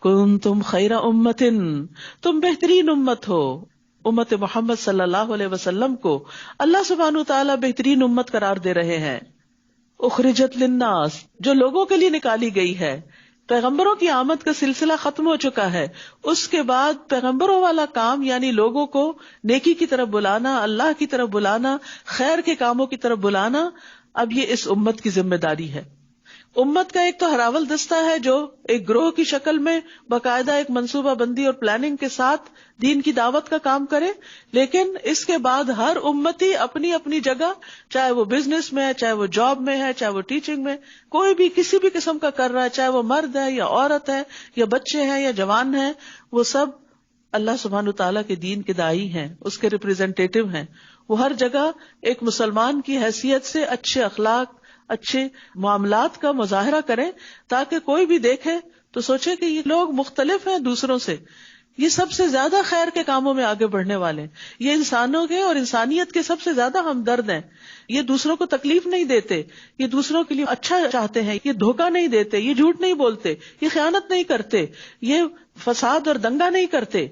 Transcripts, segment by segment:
کنتم خیر امتن، تم بہترین امت ہو. امت محمد صلی اللہ علیہ وسلم کو اللہ سبحانہ وتعالی بہترین امت قرار دے رہے ہیں. اخرجت للناس، جو لوگوں کے لیے نکالی گئی ہے. پیغمبروں کی آمد کا سلسلہ ختم ہو چکا ہے، اس کے بعد پیغمبروں والا کام یعنی لوگوں کو نیکی کی طرف بلانا، اللہ کی طرف بلانا، خیر کے کاموں کی طرف بلانا، اب یہ اس امت کی ذمہ داری ہے. امت کا ایک تو ہراول دستہ ہے جو ایک گروہ کی شکل میں باقاعدہ ایک منصوبہ بندی اور پلاننگ کے ساتھ دین کی دعوت کا کام کرے، لیکن اس کے بعد ہر امتی اپنی اپنی جگہ، چاہے وہ بزنس میں ہے، چاہے وہ جاب میں ہے، چاہے وہ ٹیچنگ میں، کوئی بھی کسی بھی قسم کا کر رہا ہے، چاہے وہ مرد ہے یا عورت ہے یا بچے ہیں یا جوان ہیں، وہ سب اللہ سبحانہ تعالیٰ کے دین کے داعی ہیں، اس کے ریپرزینٹیٹیو ہیں. وہ ہر جگہ ایک مسلمان کی حیثیت سے اچھے اخلاق، اچھے معاملات کا مظاہرہ کریں، تاکہ کوئی بھی دیکھے تو سوچے کہ یہ لوگ مختلف ہیں دوسروں سے، یہ سب سے زیادہ خیر کے کاموں میں آگے بڑھنے والے ہیں، یہ انسانوں کے اور انسانیت کے سب سے زیادہ ہمدرد ہیں، یہ دوسروں کو تکلیف نہیں دیتے، یہ دوسروں کے لیے اچھا چاہتے ہیں، یہ دھوکہ نہیں دیتے، یہ جھوٹ نہیں بولتے، یہ خیانت نہیں کرتے، یہ فساد اور دنگا نہیں کرتے.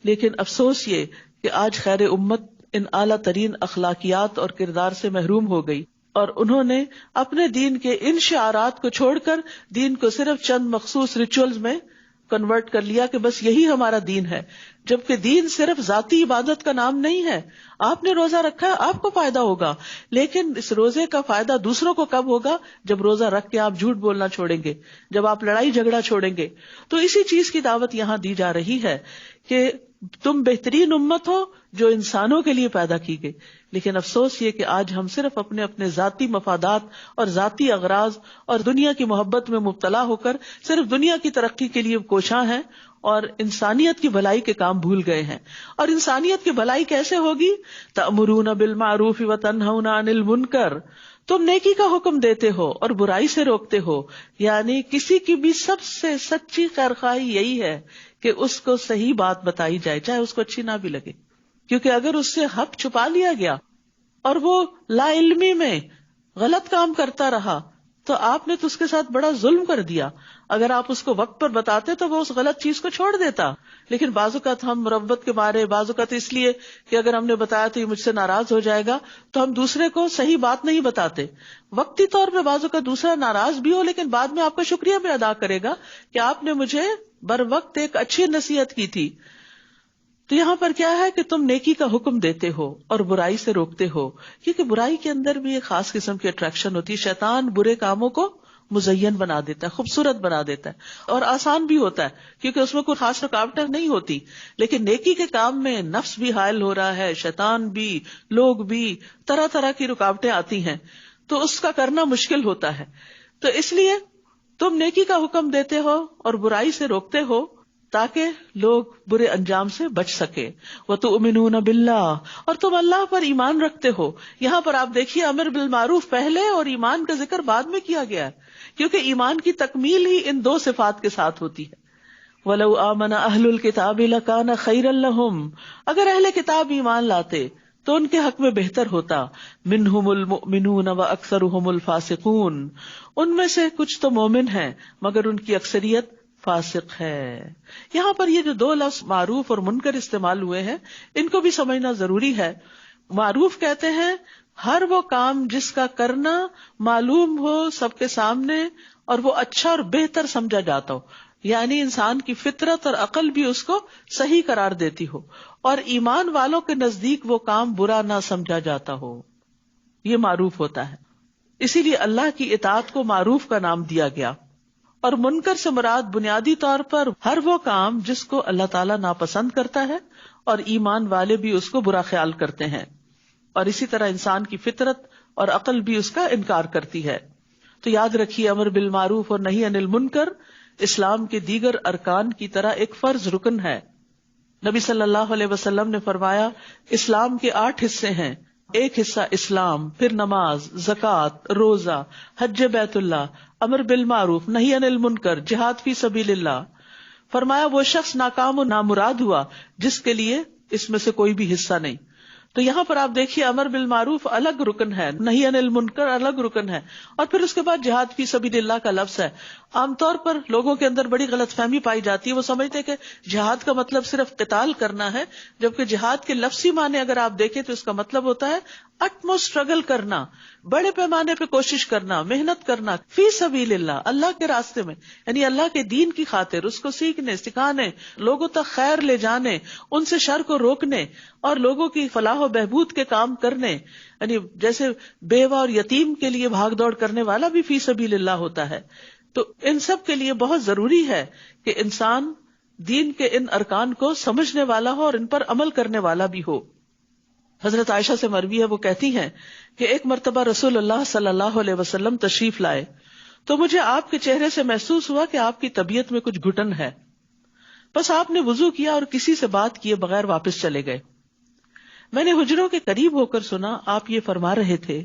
لیکن افسوس یہ کہ آج خیر امت ان اعلیٰ ترین اخلاقیات اور کردار سے محروم ہو گئی، اور انہوں نے اپنے دین کے ان شعارات کو چھوڑ کر دین کو صرف چند مخصوص ریچولز میں کنورٹ کر لیا کہ بس یہی ہمارا دین ہے، جبکہ دین صرف ذاتی عبادت کا نام نہیں ہے. آپ نے روزہ رکھا ہے، آپ کو فائدہ ہوگا، لیکن اس روزے کا فائدہ دوسروں کو کب ہوگا؟ جب روزہ رکھ کے آپ جھوٹ بولنا چھوڑیں گے، جب آپ لڑائی جھگڑا چھوڑیں گے. تو اسی چیز کی دعوت یہاں دی جا رہی ہے کہ تم بہترین امت ہو جو انسانوں کے لیے پیدا کی گئی. لیکن افسوس یہ کہ آج ہم صرف اپنے اپنے ذاتی مفادات اور ذاتی اغراض اور دنیا کی محبت میں مبتلا ہو کر صرف دنیا کی ترقی کے لیے کوشاں ہیں اور انسانیت کی بھلائی کے کام بھول گئے ہیں. اور انسانیت کی بھلائی کیسے ہوگی؟ تأمرون بالمعروف وتنہون عن المنکر، تم نیکی کا حکم دیتے ہو اور برائی سے روکتے ہو. یعنی کسی کی بھی سب سے سچی خیرخواہی یہی ہے کہ اس کو صحیح بات بتائی جائے، چاہے اس کو اچھی نہ بھی لگے، کیونکہ اگر اس سے حق چھپا لیا گیا اور وہ لا علمی میں غلط کام کرتا رہا تو آپ نے تو اس کے ساتھ بڑا ظلم کر دیا. اگر آپ اس کو وقت پر بتاتے تو وہ اس غلط چیز کو چھوڑ دیتا. لیکن بعض اوقات ہم مربت کے مارے، بعض اوقات اس لیے کہ اگر ہم نے بتایا تو یہ مجھ سے ناراض ہو جائے گا، تو ہم دوسرے کو صحیح بات نہیں بتاتے. وقتی طور پہ بعض اوقات دوسرا ناراض بھی ہو، لیکن بعد میں آپ کا شکریہ بھی ادا کرے گا کہ آپ نے مجھے بر وقت ایک اچھی نصیحت کی تھی. تو یہاں پر کیا ہے کہ تم نیکی کا حکم دیتے ہو اور برائی سے روکتے ہو، کیونکہ برائی کے اندر بھی ایک خاص قسم کی اٹریکشن ہوتی ہے. شیطان برے کاموں کو مزین بنا دیتا ہے، خوبصورت بنا دیتا ہے اور آسان بھی ہوتا ہے کیونکہ اس میں کوئی خاص رکاوٹیں نہیں ہوتی. لیکن نیکی کے کام میں نفس بھی حائل ہو رہا ہے، شیطان بھی، لوگ بھی، طرح طرح کی رکاوٹیں آتی ہیں، تو اس کا کرنا مشکل ہوتا ہے. تو اس لیے تم نیکی کا حکم دیتے ہو اور برائی سے روکتے ہو تاکہ لوگ برے انجام سے بچ سکے. وَتُؤْمِنُونَ بِاللَّهِ، اور تم اللہ پر ایمان رکھتے ہو. یہاں پر آپ دیکھیے امر بالمعروف پہلے اور ایمان کا ذکر بعد میں کیا گیا ہے، کیونکہ ایمان کی تکمیل ہی ان دو صفات کے ساتھ ہوتی ہے. وَلَوْ آمَنَ أَهْلُ الْكِتَابِ لَكَانَ خَيْرًا لَهُمْ، اگر اہل کتاب ایمان لاتے تو ان کے حق میں بہتر ہوتا. مِنْهُمُ الْمُؤْمِنُونَ وَأَكْثَرُهُمُ الْفَاسِقُونَ، ان میں سے کچھ تو مومن ہیں مگر ان کی اکثریت فاسق ہے. یہاں پر یہ جو دو لفظ معروف اور منکر استعمال ہوئے ہیں ان کو بھی سمجھنا ضروری ہے. معروف کہتے ہیں ہر وہ کام جس کا کرنا معلوم ہو سب کے سامنے اور وہ اچھا اور بہتر سمجھا جاتا ہو، یعنی انسان کی فطرت اور عقل بھی اس کو صحیح قرار دیتی ہو، اور ایمان والوں کے نزدیک وہ کام برا نہ سمجھا جاتا ہو، یہ معروف ہوتا ہے. اسی لیے اللہ کی اطاعت کو معروف کا نام دیا گیا. اور منکر سے مراد بنیادی طور پر ہر وہ کام جس کو اللہ تعالیٰ ناپسند کرتا ہے اور ایمان والے بھی اس کو برا خیال کرتے ہیں، اور اسی طرح انسان کی فطرت اور عقل بھی اس کا انکار کرتی ہے. تو یاد رکھیے امر بالمعروف اور نہی عن المنکر اسلام کے دیگر ارکان کی طرح ایک فرض رکن ہے. نبی صلی اللہ علیہ وسلم نے فرمایا اسلام کے 8 حصے ہیں. ایک حصہ اسلام، پھر نماز، زکوٰۃ، روزہ، حج بیت اللہ، امر بالمعروف، نہی عن المنکر، جہاد فی سبیل اللہ. فرمایا وہ شخص ناکام و نامراد ہوا جس کے لیے اس میں سے کوئی بھی حصہ نہیں. تو یہاں پر آپ دیکھیے امر بالمعروف الگ رکن ہے، نہی عن المنکر الگ رکن ہے، اور پھر اس کے بعد جہاد فی سبیل اللہ کا لفظ ہے. عام طور پر لوگوں کے اندر بڑی غلط فہمی پائی جاتی ہے، وہ سمجھتے ہیں کہ جہاد کا مطلب صرف قتال کرنا ہے، جبکہ جہاد کے لفظی معنی اگر آپ دیکھیں تو اس کا مطلب ہوتا ہے اٹموسٹ اسٹرگل کرنا، بڑے پیمانے پہ کوشش کرنا، محنت کرنا، فی سبیل اللہ، اللہ کے راستے میں، یعنی اللہ کے دین کی خاطر، اس کو سیکھنے سکھانے، لوگوں تک خیر لے جانے، ان سے شر کو روکنے اور لوگوں کی فلاح و بہبود کے کام کرنے، یعنی جیسے بیوہ اور یتیم کے لیے بھاگ دوڑ کرنے والا بھی فی سبیل اللہ ہوتا ہے. تو ان سب کے لیے بہت ضروری ہے کہ انسان دین کے ان ارکان کو سمجھنے والا ہو اور ان پر عمل کرنے والا بھی ہو. حضرت عائشہ سے مروی ہے، وہ کہتی ہیں کہ ایک مرتبہ رسول اللہ صلی اللہ علیہ وسلم تشریف لائے تو مجھے آپ کے چہرے سے محسوس ہوا کہ آپ کی طبیعت میں کچھ گھٹن ہے. بس آپ نے وضو کیا اور کسی سے بات کیے بغیر واپس چلے گئے. میں نے حجروں کے قریب ہو کر سنا آپ یہ فرما رہے تھے،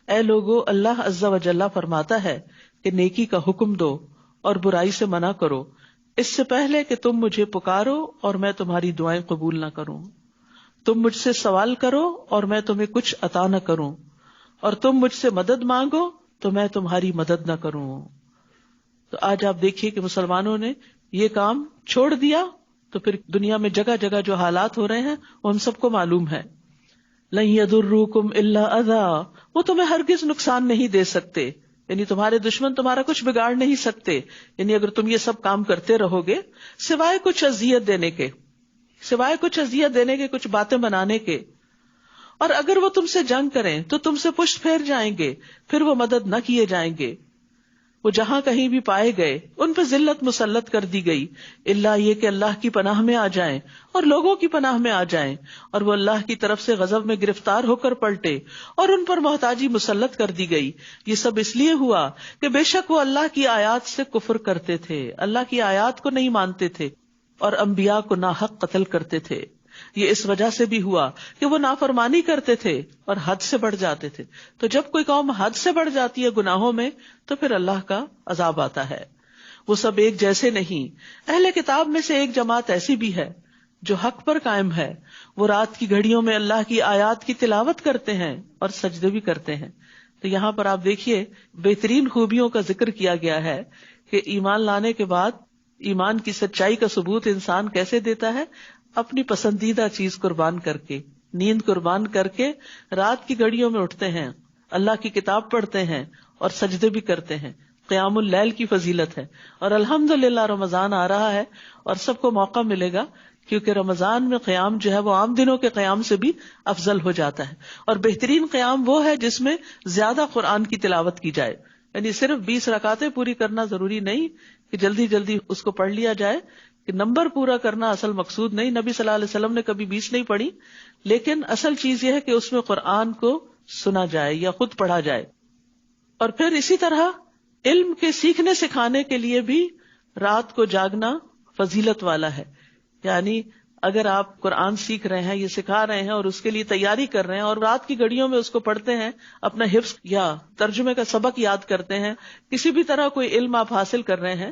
اے لوگو، اللہ عز و جل فرماتا ہے کہ نیکی کا حکم دو اور برائی سے منع کرو، اس سے پہلے کہ تم مجھے پکارو اور میں تمہاری دعائیں قبول نہ کروں. تم مجھ سے سوال کرو اور میں تمہیں کچھ عطا نہ کروں، اور تم مجھ سے مدد مانگو تو میں تمہاری مدد نہ کروں. تو آج آپ دیکھیے کہ مسلمانوں نے یہ کام چھوڑ دیا تو پھر دنیا میں جگہ جگہ جو حالات ہو رہے ہیں وہ ہم سب کو معلوم ہے. لن یضروکم الا اذا، وہ تمہیں ہرگز نقصان نہیں دے سکتے، یعنی تمہارے دشمن تمہارا کچھ بگاڑ نہیں سکتے، یعنی اگر تم یہ سب کام کرتے رہو گے سوائے کچھ اذیت دینے کے، کچھ باتیں بنانے کے. اور اگر وہ تم سے جنگ کریں تو تم سے پشت پھیر جائیں گے، پھر وہ مدد نہ کیے جائیں گے. وہ جہاں کہیں بھی پائے گئے ان پہ ذلت مسلط کر دی گئی، اللہ یہ کہ اللہ کی پناہ میں آ جائیں اور لوگوں کی پناہ میں آ جائیں، اور وہ اللہ کی طرف سے غضب میں گرفتار ہو کر پلٹے اور ان پر محتاجی مسلط کر دی گئی. یہ سب اس لیے ہوا کہ بے شک وہ اللہ کی آیات سے کفر کرتے تھے، اللہ کی آیات کو نہیں مانتے تھے اور انبیاء کو ناحق قتل کرتے تھے. یہ اس وجہ سے بھی ہوا کہ وہ نافرمانی کرتے تھے اور حد سے بڑھ جاتے تھے. تو جب کوئی قوم حد سے بڑھ جاتی ہے گناہوں میں تو پھر اللہ کا عذاب آتا ہے. وہ سب ایک جیسے نہیں. اہل کتاب میں سے ایک جماعت ایسی بھی ہے جو حق پر قائم ہے، وہ رات کی گھڑیوں میں اللہ کی آیات کی تلاوت کرتے ہیں اور سجدے بھی کرتے ہیں. تو یہاں پر آپ دیکھیے بہترین خوبیوں کا ذکر کیا گیا ہے کہ ایمان لانے کے بعد ایمان کی سچائی کا ثبوت انسان کیسے دیتا ہے، اپنی پسندیدہ چیز قربان کر کے، نیند قربان کر کے رات کی گھڑیوں میں اٹھتے ہیں، اللہ کی کتاب پڑھتے ہیں اور سجدے بھی کرتے ہیں. قیام اللیل کی فضیلت ہے. اور الحمدللہ رمضان آ رہا ہے اور سب کو موقع ملے گا، کیونکہ رمضان میں قیام جو ہے وہ عام دنوں کے قیام سے بھی افضل ہو جاتا ہے. اور بہترین قیام وہ ہے جس میں زیادہ قرآن کی تلاوت کی جائے، یعنی صرف 20 رکعتیں پوری کرنا ضروری نہیں کہ جلدی جلدی اس کو پڑھ لیا جائے، کہ نمبر پورا کرنا اصل مقصود نہیں. نبی صلی اللہ علیہ وسلم نے کبھی 20 نہیں پڑھی، لیکن اصل چیز یہ ہے کہ اس میں قرآن کو سنا جائے یا خود پڑھا جائے. اور پھر اسی طرح علم کے سیکھنے سکھانے کے لیے بھی رات کو جاگنا فضیلت والا ہے. یعنی اگر آپ قرآن سیکھ رہے ہیں، یہ سکھا رہے ہیں اور اس کے لیے تیاری کر رہے ہیں اور رات کی گھڑیوں میں اس کو پڑھتے ہیں، اپنا حفظ یا ترجمے کا سبق یاد کرتے ہیں، کسی بھی طرح کوئی علم آپ حاصل کر رہے ہیں،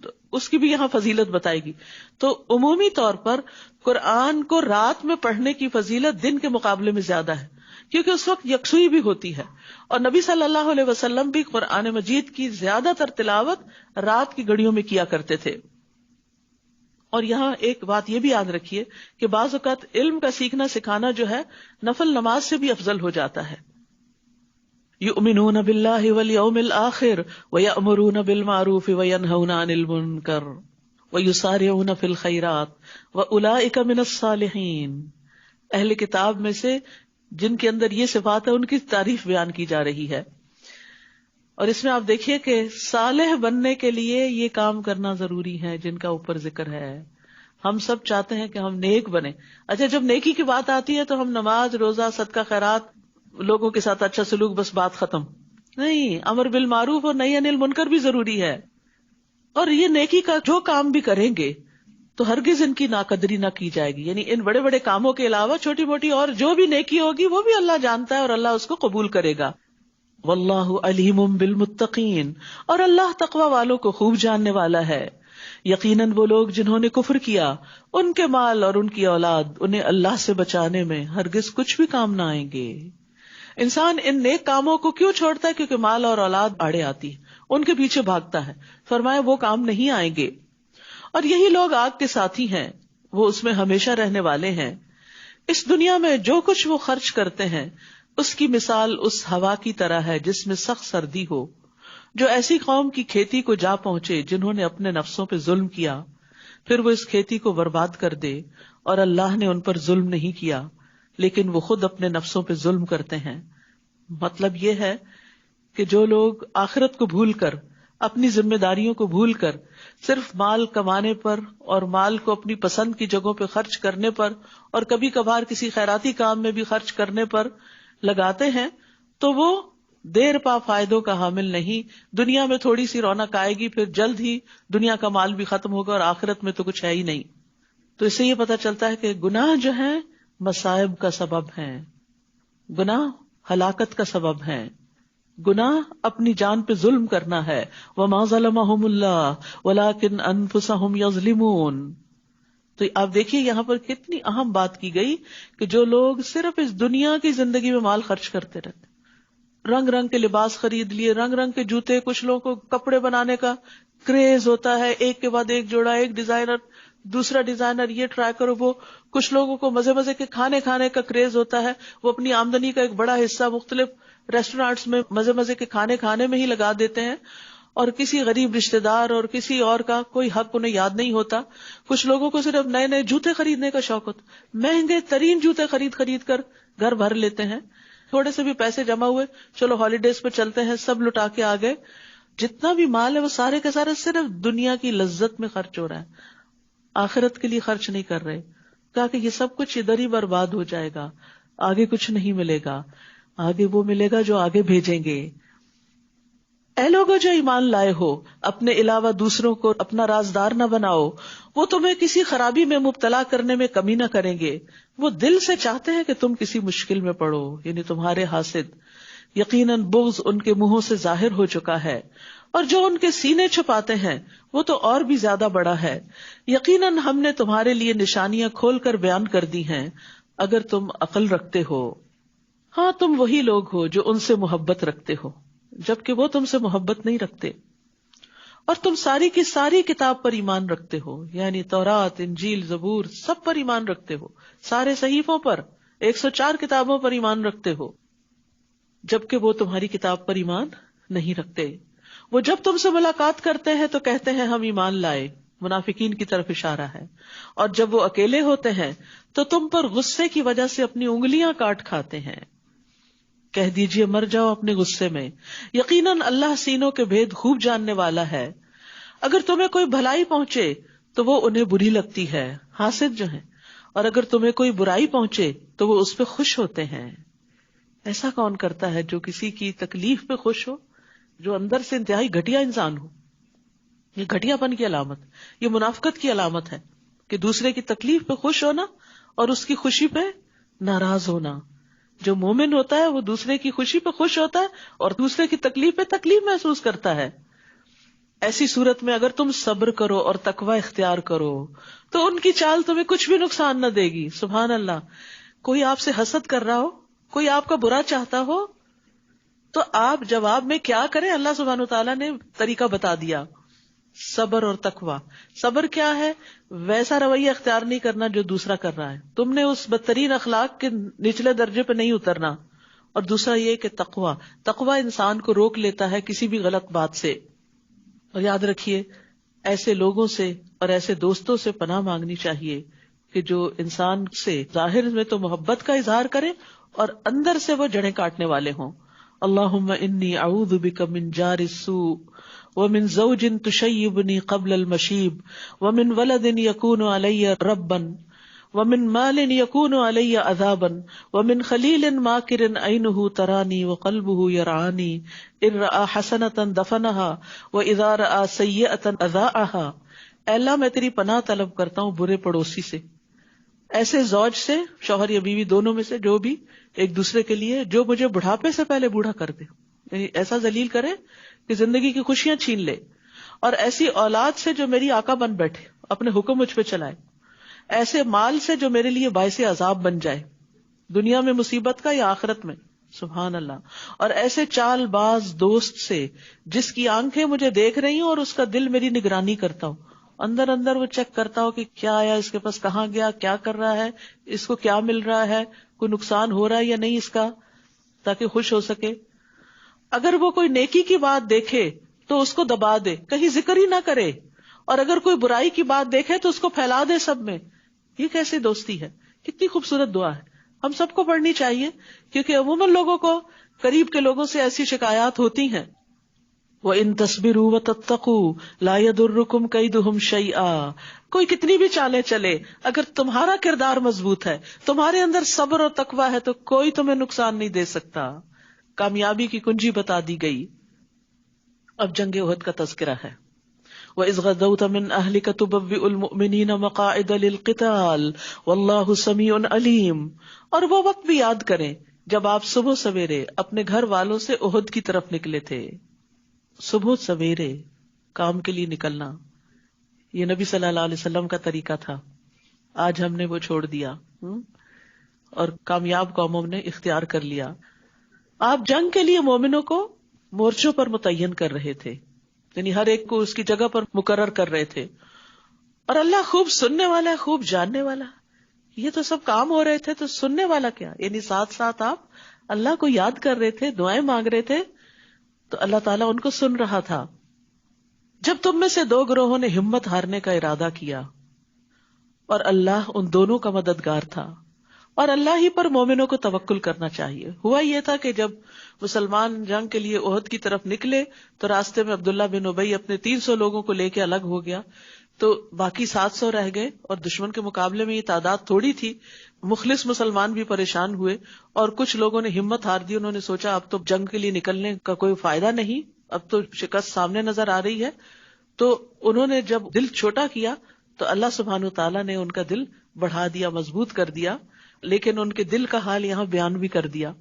تو اس کی بھی یہاں فضیلت بتائے گی. تو عمومی طور پر قرآن کو رات میں پڑھنے کی فضیلت دن کے مقابلے میں زیادہ ہے، کیونکہ اس وقت یکسوئی بھی ہوتی ہے. اور نبی صلی اللہ علیہ وسلم بھی قرآن مجید کی زیادہ تر تلاوت رات کی گھڑیوں میں کیا کرتے تھے. اور یہاں ایک بات یہ بھی یاد رکھیے کہ بعض اوقات علم کا سیکھنا سکھانا جو ہے نفل نماز سے بھی افضل ہو جاتا ہے. یؤمنون باللہ والیوم الآخر ویأمرون بالمعروف وینہون عن المنکر ویسارعون فی الخیرات واولئک من الصالحین. اہل کتاب میں سے جن کے اندر یہ صفات ہے ان کی تعریف بیان کی جا رہی ہے. اور اس میں آپ دیکھیے کہ صالح بننے کے لیے یہ کام کرنا ضروری ہے جن کا اوپر ذکر ہے. ہم سب چاہتے ہیں کہ ہم نیک بنیں. اچھا، جب نیکی کی بات آتی ہے تو ہم نماز، روزہ، صدقہ خیرات، لوگوں کے ساتھ اچھا سلوک، بس بات ختم نہیں. امر بالمعروف اور نہی عن المنکر بھی ضروری ہے. اور یہ نیکی کا جو کام بھی کریں گے تو ہرگز ان کی ناقدری نہ کی جائے گی. یعنی ان بڑے بڑے کاموں کے علاوہ چھوٹی موٹی اور جو بھی نیکی ہوگی وہ بھی اللہ جانتا ہے اور اللہ اس کو قبول کرے گا. واللہ علیم بالمتقین، اور اللہ تقوی والوں کو خوب جاننے والا ہے. یقیناً وہ لوگ جنہوں نے کفر کیا، ان کے مال اور ان کی اولاد انہیں اللہ سے بچانے میں ہرگز کچھ بھی کام نہ آئیں گے. انسان ان نیک کاموں کو کیوں چھوڑتا ہے؟ کیونکہ مال اور اولاد آڑے آتی ہے. ان کے پیچھے بھاگتا ہے. فرمایا وہ کام نہیں آئیں گے. اور یہی لوگ آگ کے ساتھی ہیں, وہ اس میں ہمیشہ رہنے والے ہیں. اس دنیا میں جو کچھ وہ خرچ کرتے ہیں اس کی مثال اس ہوا کی طرح ہے جس میں سخت سردی ہو, جو ایسی قوم کی کھیتی کو جا پہنچے جنہوں نے اپنے نفسوں پہ ظلم کیا, پھر وہ اس کھیتی کو برباد کر دے. اور اللہ نے ان پر ظلم نہیں کیا لیکن وہ خود اپنے نفسوں پہ ظلم کرتے ہیں. مطلب یہ ہے کہ جو لوگ آخرت کو بھول کر, اپنی ذمہ داریوں کو بھول کر صرف مال کمانے پر اور مال کو اپنی پسند کی جگہوں پہ خرچ کرنے پر اور کبھی کبھار کسی خیراتی کام میں بھی خرچ کرنے پر لگاتے ہیں, تو وہ دیر پا فائدوں کا حامل نہیں. دنیا میں تھوڑی سی رونق آئے گی, پھر جلد ہی دنیا کا مال بھی ختم ہوگا اور آخرت میں تو کچھ ہے ہی نہیں. تو اس سے یہ پتا چلتا ہے کہ گناہ جو ہیں مصائب کا سبب ہیں, گناہ ہلاکت کا سبب ہیں, گناہ اپنی جان پہ ظلم کرنا ہے. وَمَا ظَلَمَهُمُ اللَّهُ وَلَٰكِنْ أَنفُسَهُمْ يَظْلِمُونَ. تو آپ دیکھیے یہاں پر کتنی اہم بات کی گئی کہ جو لوگ صرف اس دنیا کی زندگی میں مال خرچ کرتے رہتے, رنگ رنگ کے لباس خرید لیے, رنگ رنگ کے جوتے, کچھ لوگوں کو کپڑے بنانے کا کریز ہوتا ہے, ایک کے بعد ایک جوڑا, ایک ڈیزائنر دوسرا ڈیزائنر, یہ ٹرائی کرو وہ. کچھ لوگوں کو مزے مزے کے کھانے کا کریز ہوتا ہے, وہ اپنی آمدنی کا ایک بڑا حصہ مختلف ریسٹورینٹس میں مزے مزے کے کھانے میں ہی لگا دیتے ہیں, اور کسی غریب رشتہ دار اور کسی اور کا کوئی حق انہیں یاد نہیں ہوتا. کچھ لوگوں کو صرف نئے نئے جوتے خریدنے کا شوق ہوتا, مہنگے ترین جوتے خرید کر گھر بھر لیتے ہیں. تھوڑے سے بھی پیسے جمع ہوئے, چلو ہالیڈیز پہ چلتے ہیں, سب لٹا کے آ گئے. جتنا بھی مال ہے وہ سارے کے سارے صرف دنیا کی لذت میں خرچ ہو رہا ہے, آخرت کے لیے خرچ نہیں کر رہے. کہا کہ یہ سب کچھ ادھر ہی برباد ہو جائے گا, آگے کچھ نہیں ملے گا, آگے وہ ملے گا جو آگے بھیجیں گے. اے لوگوں جو ایمان لائے ہو, اپنے علاوہ دوسروں کو اپنا رازدار نہ بناؤ, وہ تمہیں کسی خرابی میں مبتلا کرنے میں کمی نہ کریں گے. وہ دل سے چاہتے ہیں کہ تم کسی مشکل میں پڑو, یعنی تمہارے حاسد. یقیناً بغض ان کے منہوں سے ظاہر ہو چکا ہے, اور جو ان کے سینے چھپاتے ہیں وہ تو اور بھی زیادہ بڑا ہے. یقیناً ہم نے تمہارے لیے نشانیاں کھول کر بیان کر دی ہیں اگر تم عقل رکھتے ہو. ہاں تم وہی لوگ ہو جو ان سے محبت رکھتے ہو جبکہ وہ تم سے محبت نہیں رکھتے, اور تم ساری کی ساری کتاب پر ایمان رکھتے ہو, یعنی تورات, انجیل, زبور, سب پر ایمان رکھتے ہو, سارے صحیفوں پر, 104 کتابوں پر ایمان رکھتے ہو, جبکہ وہ تمہاری کتاب پر ایمان نہیں رکھتے. وہ جب تم سے ملاقات کرتے ہیں تو کہتے ہیں ہم ایمان لائے, منافقین کی طرف اشارہ ہے, اور جب وہ اکیلے ہوتے ہیں تو تم پر غصے کی وجہ سے اپنی انگلیاں کاٹ کھاتے ہیں. کہہ دیجئے مر جاؤ اپنے غصے میں, یقیناً اللہ سینوں کے بھید خوب جاننے والا ہے. اگر تمہیں کوئی بھلائی پہنچے تو وہ انہیں بری لگتی ہے, حاسد جو ہیں, اور اگر تمہیں کوئی برائی پہنچے تو وہ اس پہ خوش ہوتے ہیں. ایسا کون کرتا ہے جو کسی کی تکلیف پہ خوش ہو, جو اندر سے انتہائی گھٹیا انسان ہو؟ یہ گھٹیا پن کی علامت, یہ منافقت کی علامت ہے کہ دوسرے کی تکلیف پہ خوش ہونا اور اس کی خوشی پہ ناراض ہونا. جو مومن ہوتا ہے وہ دوسرے کی خوشی پہ خوش ہوتا ہے اور دوسرے کی تکلیف پہ تکلیف محسوس کرتا ہے. ایسی صورت میں اگر تم صبر کرو اور تقوی اختیار کرو تو ان کی چال تمہیں کچھ بھی نقصان نہ دے گی. سبحان اللہ. کوئی آپ سے حسد کر رہا ہو, کوئی آپ کا برا چاہتا ہو, تو آپ جواب میں کیا کریں؟ اللہ سبحانہ وتعالیٰ نے طریقہ بتا دیا, صبر اور تقوی. صبر کیا ہے؟ ویسا رویہ اختیار نہیں کرنا جو دوسرا کر رہا ہے, تم نے اس بدترین اخلاق کے نچلے درجے پہ نہیں اترنا. اور دوسرا یہ کہ تقوی انسان کو روک لیتا ہے کسی بھی غلط بات سے. اور یاد رکھیے ایسے لوگوں سے اور ایسے دوستوں سے پناہ مانگنی چاہیے کہ جو انسان سے ظاہر میں تو محبت کا اظہار کرے اور اندر سے وہ جڑیں کاٹنے والے ہوں. اللہم انی اعوذ بک من جار السوء ومن زوج تشیبنی قبل المشیب ومن ولد یکون علی ربا ومن مال یکون علی عذابا ومن خلیل ماکر عینہ ترانی وقلبہ یرعانی ان رأى حسنة دفنها واذا رأى سیئة اذاعها. اے اللہ میں تیری پناہ طلب کرتا ہوں برے پڑوسی سے, ایسے زوج سے, شوہر یا بیوی دونوں میں سے جو بھی ایک دوسرے کے لیے, جو مجھے بڑھاپے سے پہلے بوڑھا کر دے, یعنی ایسا ذلیل کرے کہ زندگی کی خوشیاں چھین لے, اور ایسی اولاد سے جو میری آقا بن بیٹھے, اپنے حکم مجھ پہ چلائے, ایسے مال سے جو میرے لیے باعث عذاب بن جائے, دنیا میں مصیبت کا یا آخرت میں. سبحان اللہ. اور ایسے چال باز دوست سے جس کی آنکھیں مجھے دیکھ رہی ہوں اور اس کا دل میری نگرانی کرتا ہو, اندر اندر وہ چیک کرتا ہو کہ کیا آیا اس کے پاس, کہاں گیا, کیا کر رہا ہے, اس کو کیا مل رہا ہے, کوئی نقصان ہو رہا ہے یا نہیں اس کا, تاکہ خوش ہو سکے. اگر وہ کوئی نیکی کی بات دیکھے تو اس کو دبا دے, کہیں ذکر ہی نہ کرے, اور اگر کوئی برائی کی بات دیکھے تو اس کو پھیلا دے سب میں. یہ کیسی دوستی ہے؟ کتنی خوبصورت دعا ہے, ہم سب کو پڑھنی چاہیے, کیونکہ عموماً لوگوں کو قریب کے لوگوں سے ایسی شکایات ہوتی ہیں. وَإِن تَصْبِرُوا وَتَتَّقُوا لَا يَضُرُّكُمْ كَيْدُهُمْ شَيْئًا. کوئی کتنی بھی چالیں چلے, اگر تمہارا کردار مضبوط ہے, تمہارے اندر صبر اور تقویٰ ہے, تو کوئی تمہیں نقصان نہیں دے سکتا. کامیابی کی کنجی بتا دی گئی. اب جنگ احد کا تذکرہ ہے. وَإِذْ غَدَوْتَ مِنْ أَهْلِكَ تُبَوِّئُ الْمُؤْمِنِينَ مَقَاعِدَ لِلْقِتَالِ وَاللَّهُ سَمِيعٌ عَلِيمٌ. اور وہ وقت بھی یاد کریں جب آپ صبح سویرے اپنے گھر والوں سے احد کی طرف نکلے تھے. صبح سویرے کام کے لیے نکلنا یہ نبی صلی اللہ علیہ وسلم کا طریقہ تھا. آج ہم نے وہ چھوڑ دیا اور کامیاب قوموں نے اختیار کر لیا. آپ جنگ کے لیے مومنوں کو مورچوں پر متعین کر رہے تھے, یعنی ہر ایک کو اس کی جگہ پر مقرر کر رہے تھے. اور اللہ خوب سننے والا ہے, خوب جاننے والا. یہ تو سب کام ہو رہے تھے, تو سننے والا کیا, یعنی ساتھ ساتھ آپ اللہ کو یاد کر رہے تھے, دعائیں مانگ رہے تھے, تو اللہ تعالیٰ ان کو سن رہا تھا. جب تم میں سے دو گروہوں نے ہمت ہارنے کا ارادہ کیا اور اللہ ان دونوں کا مددگار تھا, اور اللہ ہی پر مومنوں کو توکل کرنا چاہیے. ہوا یہ تھا کہ جب مسلمان جنگ کے لیے احد کی طرف نکلے تو راستے میں عبداللہ بن ابی اپنے 300 لوگوں کو لے کے الگ ہو گیا, تو باقی 700 رہ گئے, اور دشمن کے مقابلے میں یہ تعداد تھوڑی تھی. مخلص مسلمان بھی پریشان ہوئے, اور کچھ لوگوں نے ہمت ہار دی. انہوں نے سوچا اب تو جنگ کے لیے نکلنے کا کوئی فائدہ نہیں, اب تو شکست سامنے نظر آ رہی ہے. تو انہوں نے جب دل چھوٹا کیا تو اللہ سبحانہ وتعالیٰ نے ان کا دل بڑھا دیا, مضبوط کر دیا. لیکن ان کے دل کا حال یہاں بیان بھی کر دیا.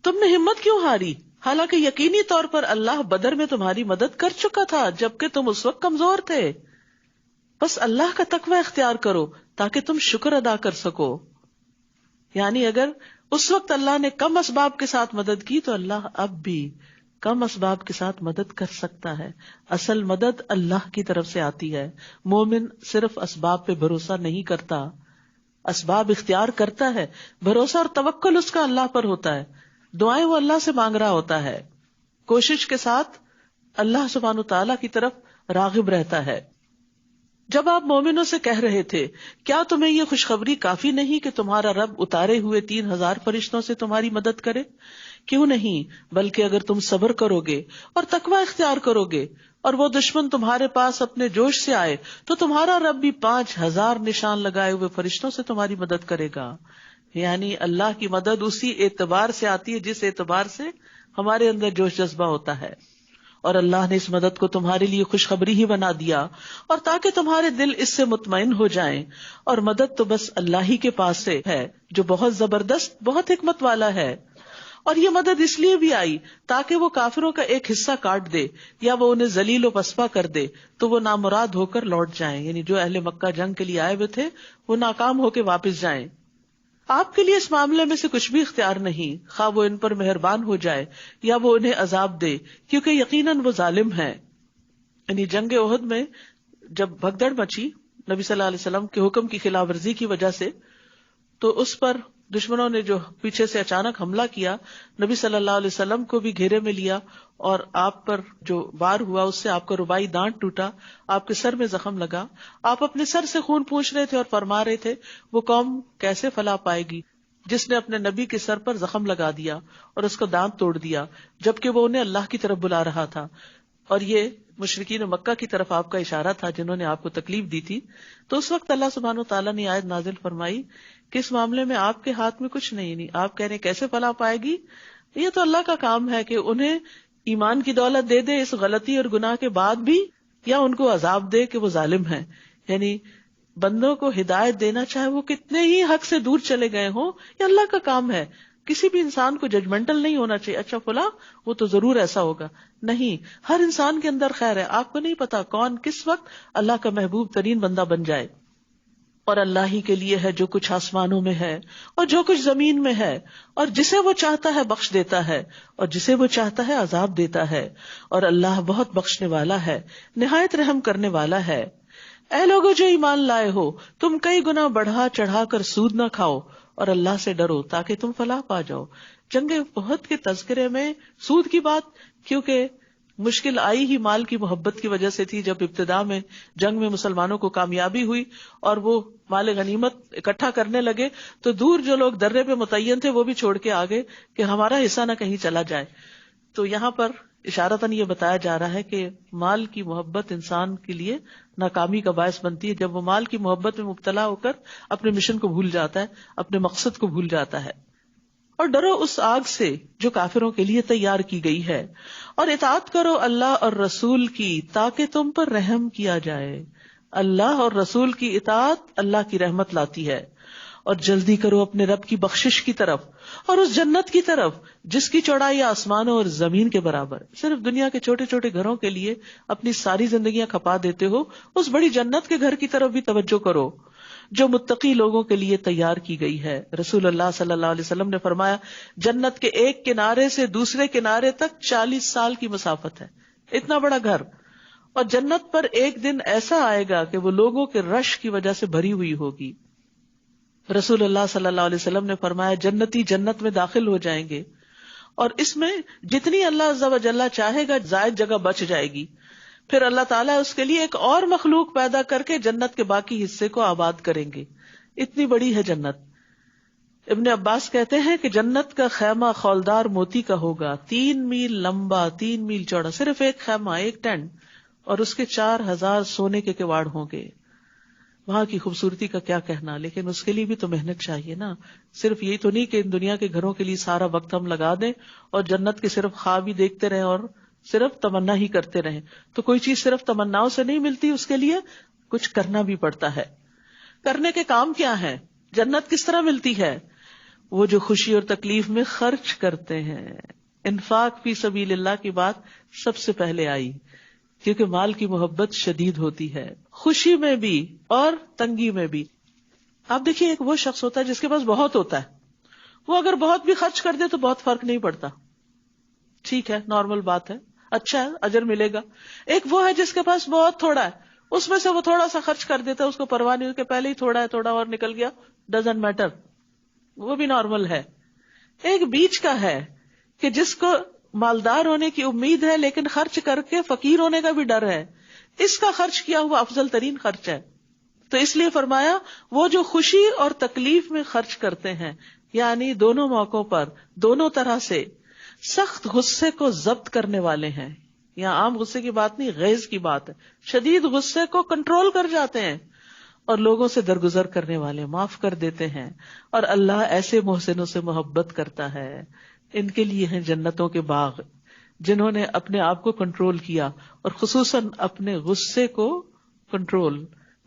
تم نے ہمت کیوں ہاری, حالانکہ یقینی طور پر اللہ بدر میں تمہاری مدد کر چکا تھا جبکہ تم اس وقت کمزور تھے. بس اللہ کا تقوی اختیار کرو تاکہ تم شکر ادا کر سکو. یعنی اگر اس وقت اللہ نے کم اسباب کے ساتھ مدد کی تو اللہ اب بھی کم اسباب کے ساتھ مدد کر سکتا ہے. اصل مدد اللہ کی طرف سے آتی ہے. مومن صرف اسباب پہ بھروسہ نہیں کرتا, اسباب اختیار کرتا ہے. بھروسہ اور توکل اس کا اللہ پر ہوتا ہے. دعائیں وہ اللہ سے مانگ رہا ہوتا ہے, کوشش کے ساتھ اللہ سبحانہ تعالیٰ کی طرف راغب رہتا ہے. جب آپ مومنوں سے کہہ رہے تھے کیا تمہیں یہ خوشخبری کافی نہیں کہ تمہارا رب اتارے ہوئے 3000 فرشتوں سے تمہاری مدد کرے؟ کیوں نہیں, بلکہ اگر تم صبر کرو گے اور تقوی اختیار کرو گے اور وہ دشمن تمہارے پاس اپنے جوش سے آئے تو تمہارا رب بھی 5000 نشان لگائے ہوئے فرشتوں سے تمہاری مدد کرے گا. یعنی اللہ کی مدد اسی اعتبار سے آتی ہے جس اعتبار سے ہمارے اندر جوش جذبہ ہوتا ہے. اور اللہ نے اس مدد کو تمہارے لیے خوشخبری ہی بنا دیا, اور تاکہ تمہارے دل اس سے مطمئن ہو جائیں. اور مدد تو بس اللہ ہی کے پاس سے ہے جو بہت زبردست, بہت حکمت والا ہے. اور یہ مدد اس لیے بھی آئی تاکہ وہ کافروں کا ایک حصہ کاٹ دے یا وہ انہیں ذلیل و پسپا کر دے تو وہ نامراد ہو کر لوٹ جائیں. یعنی جو اہل مکہ جنگ کے لیے آئے ہوئے تھے وہ ناکام ہو کے واپس جائیں. آپ کے لیے اس معاملے میں سے کچھ بھی اختیار نہیں, خواہ وہ ان پر مہربان ہو جائے یا وہ انہیں عذاب دے, کیونکہ یقیناً وہ ظالم ہے. یعنی جنگ احد میں جب بھگدڑ مچی نبی صلی اللہ علیہ وسلم کے حکم کی خلاف ورزی کی وجہ سے, تو اس پر دشمنوں نے جو پیچھے سے اچانک حملہ کیا, نبی صلی اللہ علیہ وسلم کو بھی گھیرے میں لیا, اور آپ پر جو وار ہوا اس سے آپ کا رباعی دانت ٹوٹا, آپ کے سر میں زخم لگا. آپ اپنے سر سے خون پوچھ رہے تھے اور فرما رہے تھے وہ قوم کیسے فلاح پائے گی جس نے اپنے نبی کے سر پر زخم لگا دیا اور اس کا دانت توڑ دیا, جبکہ وہ انہیں اللہ کی طرف بلا رہا تھا. اور یہ مشرکین مکہ کی طرف آپ کا اشارہ تھا جنہوں نے آپ کو تکلیف دی تھی. تو اس وقت اللہ سبحانہ وتعالیٰ نے آیت نازل فرمائی کہ اس معاملے میں آپ کے ہاتھ میں کچھ نہیں. آپ کہہ رہے ہیں کیسے فلاح پائے گی, یہ تو اللہ کا کام ہے کہ انہیں ایمان کی دولت دے دے اس غلطی اور گناہ کے بعد بھی, یا ان کو عذاب دے کہ وہ ظالم ہیں. یعنی بندوں کو ہدایت دینا چاہے وہ کتنے ہی حق سے دور چلے گئے ہوں, یہ اللہ کا کام ہے. کسی بھی انسان کو ججمنٹل نہیں ہونا چاہیے, اچھا فلاں وہ تو ضرور ایسا ہوگا. نہیں, ہر انسان کے اندر خیر ہے, آپ کو نہیں پتا کون کس وقت اللہ کا محبوب ترین بندہ بن جائے. اور اللہ ہی کے لیے ہے جو کچھ آسمانوں میں ہے اور جو کچھ زمین میں ہے، اور جسے وہ چاہتا ہے بخش دیتا ہے اور جسے وہ چاہتا ہے عذاب دیتا ہے، اور اللہ بہت بخشنے والا ہے، نہایت رحم کرنے والا ہے۔ اے لوگو جو ایمان لائے ہو، تم کئی گنا بڑھا چڑھا کر سود نہ کھاؤ اور اللہ سے ڈرو تاکہ تم فلاح پا جاؤ۔ جنگ احد کے تذکرے میں سود کی بات کیونکہ مشکل آئی ہی مال کی محبت کی وجہ سے تھی، جب ابتدا میں جنگ میں مسلمانوں کو کامیابی ہوئی اور وہ مال غنیمت اکٹھا کرنے لگے تو دور جو لوگ درے پہ متعین تھے وہ بھی چھوڑ کے آگے کہ ہمارا حصہ نہ کہیں چلا جائے۔ تو یہاں پر اشارتاً یہ بتایا جا رہا ہے کہ مال کی محبت انسان کے لیے ناکامی کا باعث بنتی ہے جب وہ مال کی محبت میں مبتلا ہو کر اپنے مشن کو بھول جاتا ہے، اپنے مقصد کو بھول جاتا ہے۔ اور ڈرو اس آگ سے جو کافروں کے لیے تیار کی گئی ہے، اور اطاعت کرو اللہ اور رسول کی تاکہ تم پر رحم کیا جائے۔ اللہ اور رسول کی اطاعت اللہ کی رحمت لاتی ہے۔ اور جلدی کرو اپنے رب کی بخشش کی طرف اور اس جنت کی طرف جس کی چوڑائی آسمانوں اور زمین کے برابر۔ صرف دنیا کے چھوٹے چھوٹے گھروں کے لیے اپنی ساری زندگیاں کھپا دیتے ہو، اس بڑی جنت کے گھر کی طرف بھی توجہ کرو جو متقی لوگوں کے لیے تیار کی گئی ہے۔ رسول اللہ صلی اللہ علیہ وسلم نے فرمایا، جنت کے ایک کنارے سے دوسرے کنارے تک 40 سال کی مسافت ہے، اتنا بڑا گھر۔ اور جنت پر ایک دن ایسا آئے گا کہ وہ لوگوں کے رش کی وجہ سے بھری ہوئی ہوگی۔ رسول اللہ صلی اللہ علیہ وسلم نے فرمایا، جنتی جنت میں داخل ہو جائیں گے اور اس میں جتنی اللہ عز و جل چاہے گا زائد جگہ بچ جائے گی، پھر اللہ تعالیٰ اس کے لیے ایک اور مخلوق پیدا کر کے جنت کے باقی حصے کو آباد کریں گے۔ اتنی بڑی ہے جنت۔ ابن عباس کہتے ہیں کہ جنت کا خیمہ خولدار موتی کا ہوگا، 3 میل لمبا، 3 میل چوڑا، صرف ایک خیمہ، ایک ٹینٹ، اور اس کے 4000 سونے کے کواڑ ہوں گے۔ وہاں کی خوبصورتی کا کیا کہنا، لیکن اس کے لیے بھی تو محنت چاہیے نا۔ صرف یہی تو نہیں کہ ان دنیا کے گھروں کے لیے سارا وقت ہم لگا دیں اور جنت کے صرف خواب ہی دیکھتے رہیں اور صرف تمنا ہی کرتے رہیں، تو کوئی چیز صرف تمناؤں سے نہیں ملتی، اس کے لیے کچھ کرنا بھی پڑتا ہے۔ کرنے کے کام کیا ہے؟ جنت کس طرح ملتی ہے؟ وہ جو خوشی اور تکلیف میں خرچ کرتے ہیں۔ انفاق فی سبیل اللہ کی بات سب سے پہلے آئی، کیونکہ مال کی محبت شدید ہوتی ہے، خوشی میں بھی اور تنگی میں بھی۔ آپ دیکھیے، ایک وہ شخص ہوتا ہے جس کے پاس بہت ہوتا ہے، وہ اگر بہت بھی خرچ کر دے تو بہت فرق نہیں پڑتا، ٹھیک ہے، نارمل بات ہے، اچھا ہے، اجر ملے گا۔ ایک وہ ہے جس کے پاس بہت تھوڑا ہے، اس میں سے وہ تھوڑا سا خرچ کر دیتا ہے، اس کو پرواہ نہیں، کہ پہلے ہی تھوڑا ہے، تھوڑا اور نکل گیا، ڈزنٹ میٹر، وہ بھی نارمل ہے۔ ایک بیچ کا ہے کہ جس کو مالدار ہونے کی امید ہے لیکن خرچ کر کے فقیر ہونے کا بھی ڈر ہے، اس کا خرچ کیا ہوا افضل ترین خرچ ہے۔ تو اس لیے فرمایا، وہ جو خوشی اور تکلیف میں خرچ کرتے ہیں، یعنی دونوں موقعوں پر، دونوں طرح سے، سخت غصے کو ضبط کرنے والے ہیں۔ یہاں عام غصے کی بات نہیں، غیظ کی بات ہے، شدید غصے کو کنٹرول کر جاتے ہیں، اور لوگوں سے درگزر کرنے والے، معاف کر دیتے ہیں، اور اللہ ایسے محسنوں سے محبت کرتا ہے۔ ان کے لیے ہیں جنتوں کے باغ، جنہوں نے اپنے آپ کو کنٹرول کیا، اور خصوصاً اپنے غصے کو کنٹرول۔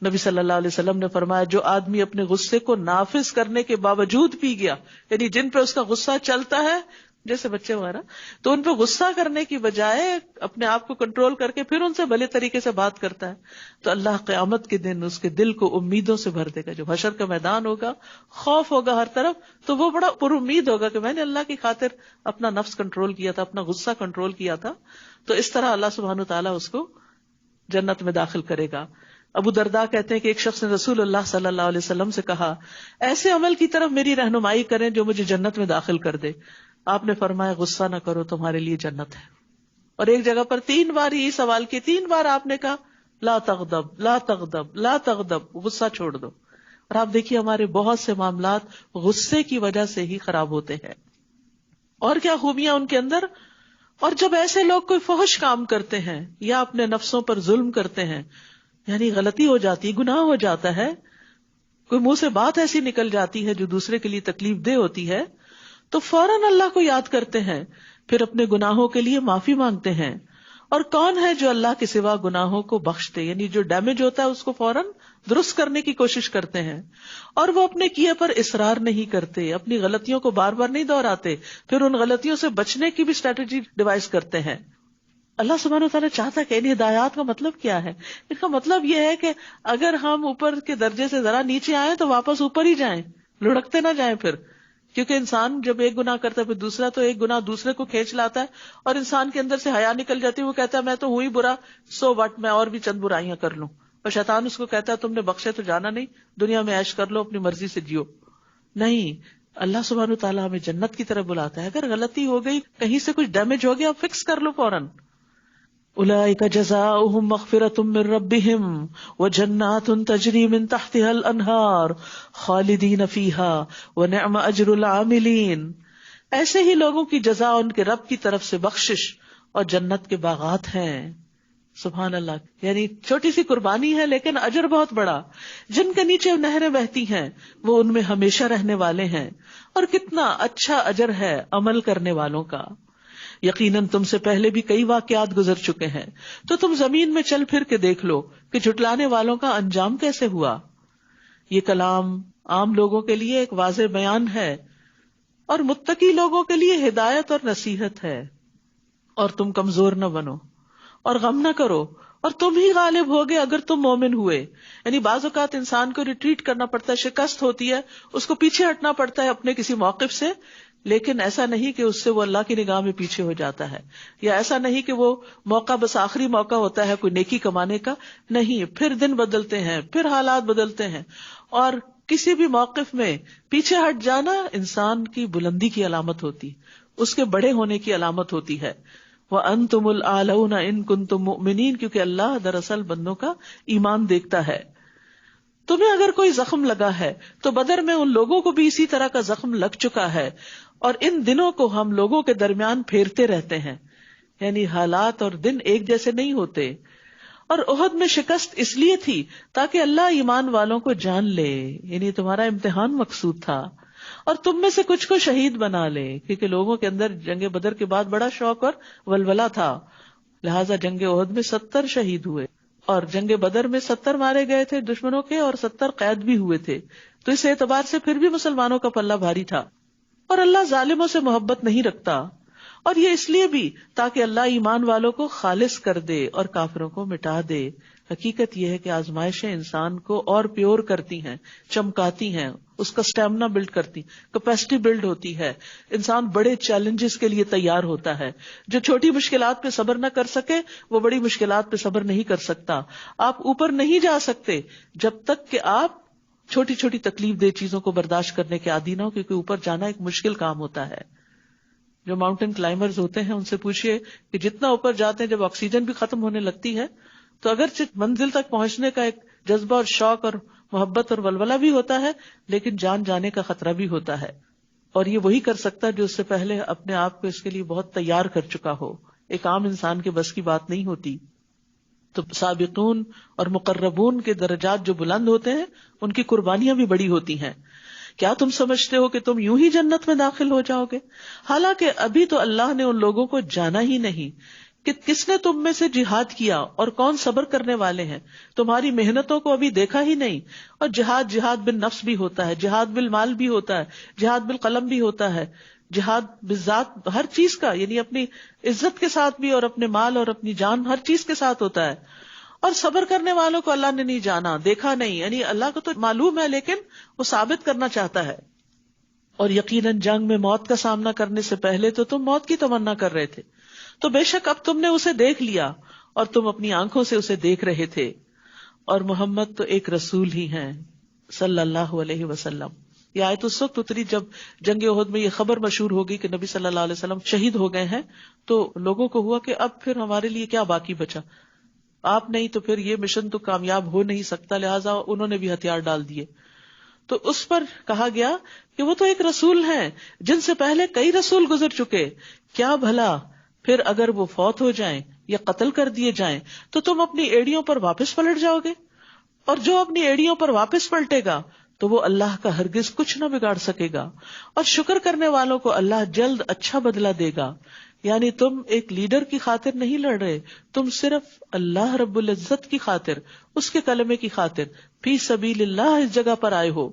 نبی صلی اللہ علیہ وسلم نے فرمایا، جو آدمی اپنے غصے کو نافذ کرنے کے باوجود پی گیا، یعنی جن پہ اس کا غصہ چلتا ہے جیسے بچے وغیرہ، تو ان پہ غصہ کرنے کی بجائے اپنے آپ کو کنٹرول کر کے پھر ان سے بھلے طریقے سے بات کرتا ہے، تو اللہ قیامت کے دن اس کے دل کو امیدوں سے بھر دے گا۔ جو حشر کا میدان ہوگا، خوف ہوگا ہر طرف، تو وہ بڑا پر امید ہوگا کہ میں نے اللہ کی خاطر اپنا نفس کنٹرول کیا تھا، اپنا غصہ کنٹرول کیا تھا۔ تو اس طرح اللہ سبحانہ تعالیٰ اس کو جنت میں داخل کرے گا۔ ابو درداء کہتے ہیں کہ ایک شخص نے رسول اللہ صلی اللہ علیہ وسلم سے کہا، ایسے عمل کی طرف میری رہنمائی کریں جو مجھے جنت میں داخل کر دے۔ آپ نے فرمایا، غصہ نہ کرو، تمہارے لیے جنت ہے۔ اور ایک جگہ پر 3 بار یہ سوال کیا، 3 بار آپ نے کہا، لا تغضب لا تغضب لا تغضب، غصہ چھوڑ دو۔ اور آپ دیکھیے، ہمارے بہت سے معاملات غصے کی وجہ سے ہی خراب ہوتے ہیں۔ اور کیا خوبیاں ان کے اندر۔ اور جب ایسے لوگ کوئی فحش کام کرتے ہیں یا اپنے نفسوں پر ظلم کرتے ہیں، یعنی غلطی ہو جاتی، گناہ ہو جاتا ہے، کوئی منہ سے بات ایسی نکل جاتی ہے جو دوسرے کے لیے تکلیف دہ ہوتی ہے، تو فوراً اللہ کو یاد کرتے ہیں، پھر اپنے گناہوں کے لیے معافی مانگتے ہیں۔ اور کون ہے جو اللہ کے سوا گناہوں کو بخش دے، یعنی جو ڈیمیج ہوتا ہے اس کو فوراً درست کرنے کی کوشش کرتے ہیں، اور وہ اپنے کیے پر اصرار نہیں کرتے، اپنی غلطیوں کو بار بار نہیں دہراتے، پھر ان غلطیوں سے بچنے کی بھی اسٹریٹجی ڈیوائز کرتے ہیں۔ اللہ سبحانہ وتعالیٰ چاہتا ہے کہ ان ہدایات کا مطلب کیا ہے؟ ان کا مطلب یہ ہے کہ اگر ہم اوپر کے درجے سے ذرا نیچے آئیں تو واپس اوپر ہی جائیں، لڑکتے نہ جائیں پھر. کیونکہ انسان جب ایک گناہ کرتا ہے پھر دوسرا، تو ایک گناہ دوسرے کو کھینچ لاتا ہے اور انسان کے اندر سے حیا نکل جاتی ہے. وہ کہتا ہے میں تو ہوں ہی برا، سو وٹ، میں اور بھی چند برائیاں کر لوں. اور شیطان اس کو کہتا ہے تم نے بخشے تو جانا نہیں، دنیا میں عیش کر لو، اپنی مرضی سے جیو. نہیں، اللہ سبحانہ وتعالیٰ ہمیں جنت کی طرف بلاتا ہے. اگر غلطی ہو گئی، کہیں سے کچھ ڈیمیج ہو گیا، فکس کر لو فوراً. اولئک جزاؤہم مغفرۃ من ربہم وجنات تجری من تحتها الانہار خالدین فیہا ونعم اجر العاملین. ایسے ہی لوگوں کی جزا ان کے رب کی طرف سے بخشش اور جنت کے باغات ہیں. سبحان اللہ. یعنی چھوٹی سی قربانی ہے لیکن اجر بہت بڑا. جن کے نیچے نہریں بہتی ہیں وہ ان میں ہمیشہ رہنے والے ہیں. اور کتنا اچھا اجر ہے عمل کرنے والوں کا. یقیناً تم سے پہلے بھی کئی واقعات گزر چکے ہیں، تو تم زمین میں چل پھر کے دیکھ لو کہ جھٹلانے والوں کا انجام کیسے ہوا. یہ کلام عام لوگوں کے لیے ایک واضح بیان ہے اور متقی لوگوں کے لیے ہدایت اور نصیحت ہے. اور تم کمزور نہ بنو اور غم نہ کرو، اور تم ہی غالب ہوگے اگر تم مومن ہوئے. یعنی بعض اوقات انسان کو ریٹریٹ کرنا پڑتا ہے، شکست ہوتی ہے، اس کو پیچھے ہٹنا پڑتا ہے اپنے کسی موقف سے، لیکن ایسا نہیں کہ اس سے وہ اللہ کی نگاہ میں پیچھے ہو جاتا ہے، یا ایسا نہیں کہ وہ موقع بس آخری موقع ہوتا ہے کوئی نیکی کمانے کا. نہیں، پھر دن بدلتے ہیں، پھر حالات بدلتے ہیں، اور کسی بھی موقف میں پیچھے ہٹ جانا انسان کی بلندی کی علامت ہوتی، اس کے بڑے ہونے کی علامت ہوتی ہے. وَأَنْتُمُ الْأَعْلَوْنَ إِن كُنتُم مُؤْمِنِينَ، کیونکہ اللہ دراصل بندوں کا ایمان دیکھتا ہے. تمہیں اگر کوئی زخم لگا ہے تو بدر میں ان لوگوں کو بھی اسی طرح کا زخم لگ چکا ہے، اور ان دنوں کو ہم لوگوں کے درمیان پھیرتے رہتے ہیں. یعنی حالات اور دن ایک جیسے نہیں ہوتے. اور احد میں شکست اس لیے تھی تاکہ اللہ ایمان والوں کو جان لے، یعنی تمہارا امتحان مقصود تھا، اور تم میں سے کچھ کو شہید بنا لے. کیونکہ لوگوں کے اندر جنگ بدر کے بعد بڑا شوق اور ولولہ تھا، لہٰذا جنگ احد میں 70 شہید ہوئے، اور جنگ بدر میں 70 مارے گئے تھے دشمنوں کے، اور 70 قید بھی ہوئے تھے. تو اس اعتبار سے پھر بھی مسلمانوں کا پلہ بھاری تھا. اور اللہ ظالموں سے محبت نہیں رکھتا، اور یہ اس لیے بھی تاکہ اللہ ایمان والوں کو خالص کر دے اور کافروں کو مٹا دے. حقیقت یہ ہے کہ آزمائشیں انسان کو اور پیور کرتی ہیں، چمکاتی ہیں، اس کا سٹیمنا بلڈ کرتی، کیپیسٹی بلڈ ہوتی ہے. انسان بڑے چیلنجز کے لیے تیار ہوتا ہے. جو چھوٹی مشکلات پہ صبر نہ کر سکے وہ بڑی مشکلات پہ صبر نہیں کر سکتا. آپ اوپر نہیں جا سکتے جب تک کہ آپ چھوٹی چھوٹی تکلیف دہ چیزوں کو برداشت کرنے کے عادی نہ ہو، کیونکہ اوپر جانا ایک مشکل کام ہوتا ہے. جو ماؤنٹین کلائمبرز ہوتے ہیں ان سے پوچھئے کہ جتنا اوپر جاتے ہیں جب آکسیجن بھی ختم ہونے لگتی ہے تو اگرچہ منزل تک پہنچنے کا ایک جذبہ اور شوق اور محبت اور ولولہ بھی ہوتا ہے، لیکن جان جانے کا خطرہ بھی ہوتا ہے. اور یہ وہی کر سکتا ہے جو اس سے پہلے اپنے آپ کو اس کے لیے بہت تیار کر چکا ہو. ایک عام انسان کے بس کی بات نہیں ہوتی. تو سابقون اور مقربون کے درجات جو بلند ہوتے ہیں ان کی قربانیاں بھی بڑی ہوتی ہیں. کیا تم سمجھتے ہو کہ تم یوں ہی جنت میں داخل ہو جاؤ گے؟ حالانکہ ابھی تو اللہ نے ان لوگوں کو جانا ہی نہیں کہ کس نے تم میں سے جہاد کیا اور کون صبر کرنے والے ہیں. تمہاری محنتوں کو ابھی دیکھا ہی نہیں. اور جہاد بالنفس بھی ہوتا ہے، جہاد بالمال بھی ہوتا ہے، جہاد بالقلم بھی ہوتا ہے، جہاد بالذات ہر چیز کا، یعنی اپنی عزت کے ساتھ بھی اور اپنے مال اور اپنی جان ہر چیز کے ساتھ ہوتا ہے. اور صبر کرنے والوں کو اللہ نے نہیں جانا، دیکھا نہیں. یعنی اللہ کو تو معلوم ہے لیکن وہ ثابت کرنا چاہتا ہے. اور یقیناً جنگ میں موت کا سامنا کرنے سے پہلے تو تم موت کی تمنا کر رہے تھے، تو بے شک اب تم نے اسے دیکھ لیا اور تم اپنی آنکھوں سے اسے دیکھ رہے تھے. اور محمد تو ایک رسول ہی ہیں صلی اللہ علیہ وسلم. یہ آیت اس وقت اتری جب جنگ احد میں یہ خبر مشہور ہوگی کہ نبی صلی اللہ علیہ وسلم شہید ہو گئے ہیں. تو لوگوں کو ہوا کہ اب پھر ہمارے لیے کیا باقی بچا، آپ نہیں تو پھر یہ مشن تو کامیاب ہو نہیں سکتا. لہٰذا انہوں نے بھی ہتھیار ڈال دیے. تو اس پر کہا گیا کہ وہ تو ایک رسول ہیں جن سے پہلے کئی رسول گزر چکے، کیا بھلا پھر اگر وہ فوت ہو جائیں یا قتل کر دیے جائیں تو تم اپنی ایڑیوں پر واپس پلٹ جاؤ گے؟ اور جو اپنی ایڑیوں پر واپس پلٹے گا تو وہ اللہ کا ہرگز کچھ نہ بگاڑ سکے گا. اور شکر کرنے والوں کو اللہ جلد اچھا بدلہ دے گا. یعنی تم ایک لیڈر کی خاطر نہیں لڑ رہے، تم صرف اللہ رب العزت کی خاطر، اس کے کلمے کی خاطر فی سبیل اللہ اس جگہ پر آئے ہو.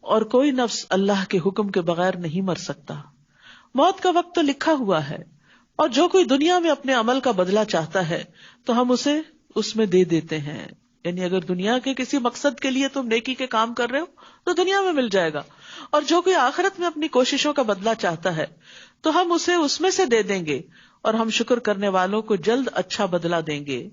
اور کوئی نفس اللہ کے حکم کے بغیر نہیں مر سکتا. موت کا وقت تو لکھا ہوا ہے، اور جو کوئی دنیا میں اپنے عمل کا بدلہ چاہتا ہے تو ہم اسے اس میں دے دیتے ہیں. یعنی اگر دنیا کے کسی مقصد کے لیے تم نیکی کے کام کر رہے ہو تو دنیا میں مل جائے گا, اور جو کوئی آخرت میں اپنی کوششوں کا بدلہ چاہتا ہے تو ہم اسے اس میں سے دے دیں گے, اور ہم شکر کرنے والوں کو جلد اچھا بدلہ دیں گے.